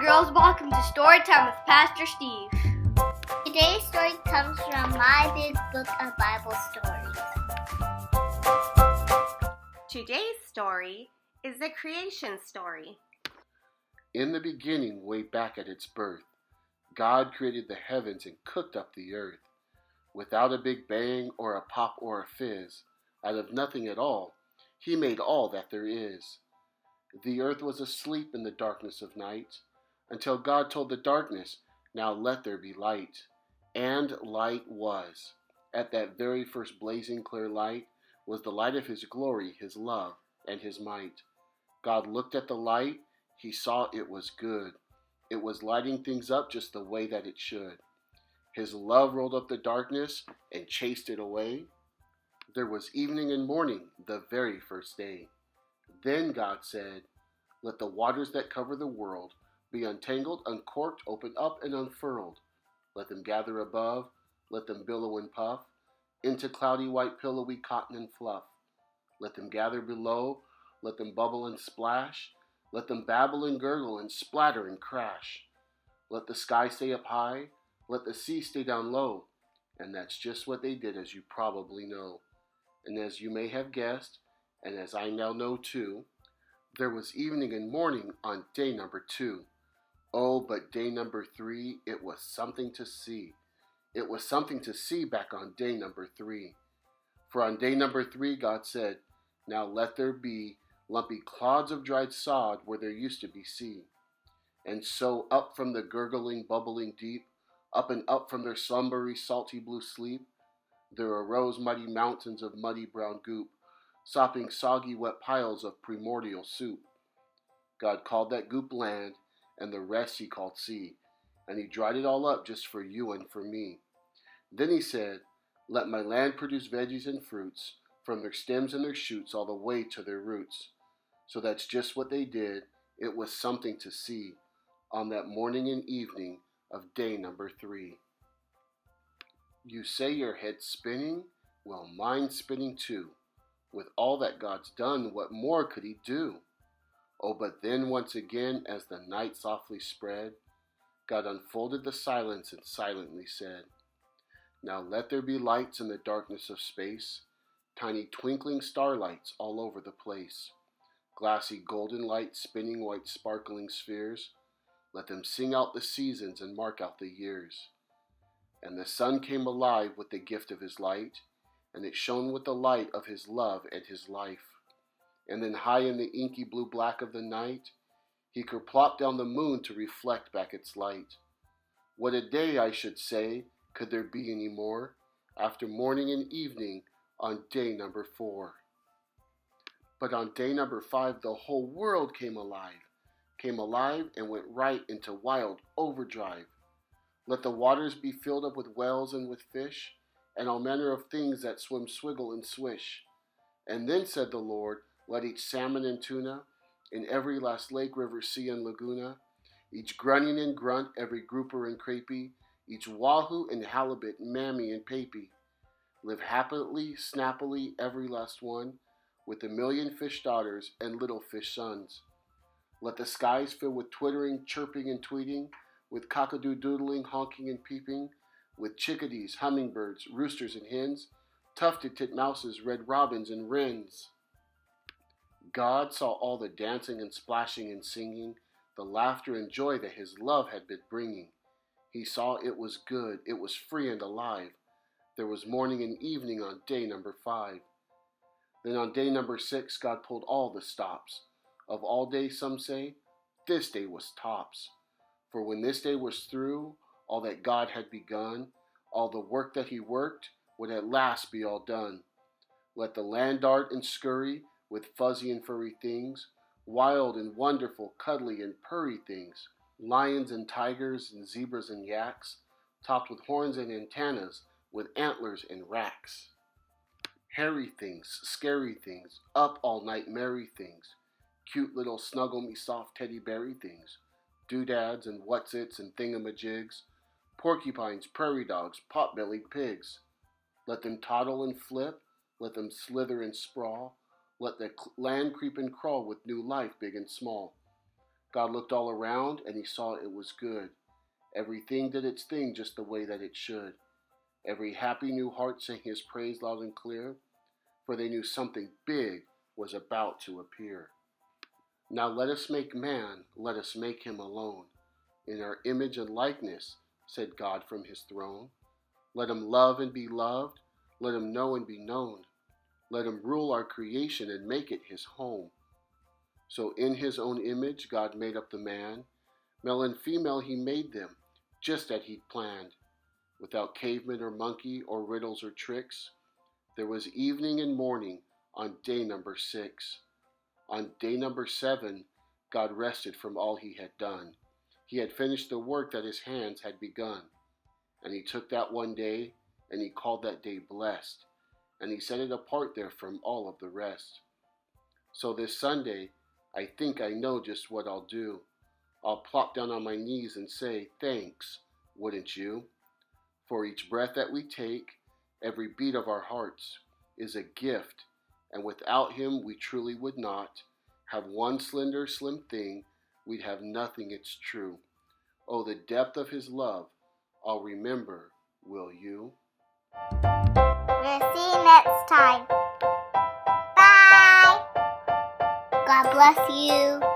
girls, welcome to Storytime with Pastor Steve. Today's story comes from my big book of Bible stories. Today's story is the creation story. In the beginning, way back at its birth, God created the heavens and cooked up the earth. Without a big bang or a pop or a fizz, out of nothing at all, He made all that there is. The earth was asleep in the darkness of night, until God told the darkness, "Now let there be light." And light was. At that very first blazing clear light was the light of His glory, His love, and His might. God looked at the light, He saw it was good. It was lighting things up just the way that it should. His love rolled up the darkness and chased it away. There was evening and morning the very first day. Then God said, "Let the waters that cover the world be untangled, uncorked, opened up, and unfurled. Let them gather above, let them billow and puff, into cloudy white pillowy cotton and fluff. Let them gather below, let them bubble and splash, let them babble and gurgle and splatter and crash. Let the sky stay up high, let the sea stay down low." And that's just what they did, as you probably know. And as you may have guessed, and as I now know too, there was evening and morning on day number 2. Oh, but day number 3, it was something to see. It was something to see back on day number 3. For on day number 3, God said, "Now let there be lumpy clods of dried sod where there used to be sea." And so up from the gurgling, bubbling deep, up and up from their slumbery, salty blue sleep, there arose mighty mountains of muddy brown goop, sopping soggy wet piles of primordial soup. God called that goop land, and the rest He called sea, and He dried it all up just for you and for me. Then He said, "Let my land produce veggies and fruits, from their stems and their shoots all the way to their roots." So that's just what they did. It was something to see on that morning and evening of day number 3. You say your head's spinning? Well, mine's spinning too. With all that God's done, what more could He do? Oh, but then once again, as the night softly spread, God unfolded the silence and silently said, "Now let there be lights in the darkness of space, tiny twinkling starlights all over the place, glassy golden lights spinning white sparkling spheres. Let them sing out the seasons and mark out the years." And the sun came alive with the gift of His light, and it shone with the light of His love and His life. And then high in the inky blue black of the night, He kerplopped down the moon to reflect back its light. What a day, I should say, could there be any more, after morning and evening on day number 4. But on day number 5, the whole world came alive and went right into wild overdrive. Let the waters be filled up with whales and with fish, and all manner of things that swim, swiggle, and swish. And then said the Lord, "Let each salmon and tuna, in every last lake, river, sea, and laguna, each grunion and grunt, every grouper and crapie, each wahoo and halibut, mammy and papy, live happily, snappily, every last one, with a million fish daughters and little fish sons. Let the skies fill with twittering, chirping, and tweeting, with cockadoo doodling, honking, and peeping, with chickadees, hummingbirds, roosters, and hens, tufted titmouses, red robins, and wrens." God saw all the dancing and splashing and singing, the laughter and joy that His love had been bringing. He saw it was good, it was free and alive. There was morning and evening on day number 5. Then on day number 6, God pulled all the stops. Of all days, some say, this day was tops. For when this day was through, all that God had begun, all the work that He worked, would at last be all done. Let the land dart and scurry with fuzzy and furry things, wild and wonderful, cuddly and purry things, lions and tigers and zebras and yaks, topped with horns and antennas, with antlers and racks. Hairy things, scary things, up all night merry things, cute little snuggle me soft teddy berry things, doodads and whatsits and thingamajigs, porcupines, prairie dogs, pot-bellied pigs. Let them toddle and flip, let them slither and sprawl, let the land creep and crawl with new life big and small. God looked all around, and he saw it was good. Everything did its thing just the way that it should. Every happy new heart sang his praise loud and clear, for they knew something big was about to appear. Now let us make man, let us make him alone. In our image and likeness, said God from his throne. Let him love and be loved, let him know and be known. Let him rule our creation and make it his home. So in his own image, God made up the man. Male and female he made them, just as he'd planned. Without caveman or monkey or riddles or tricks, there was evening and morning on day number 6. On day number 7, God rested from all he had done. He had finished the work that his hands had begun. And he took that one day, and he called that day blessed, and he set it apart there from all of the rest. So this Sunday, I think I know just what I'll do. I'll plop down on my knees and say, thanks, wouldn't you? For each breath that we take, every beat of our hearts is a gift, and without him we truly would not have one slender, slim thing. We'd have nothing, it's true. Oh, the depth of his love, I'll remember, will you? We'll see you next time. Bye. God bless you.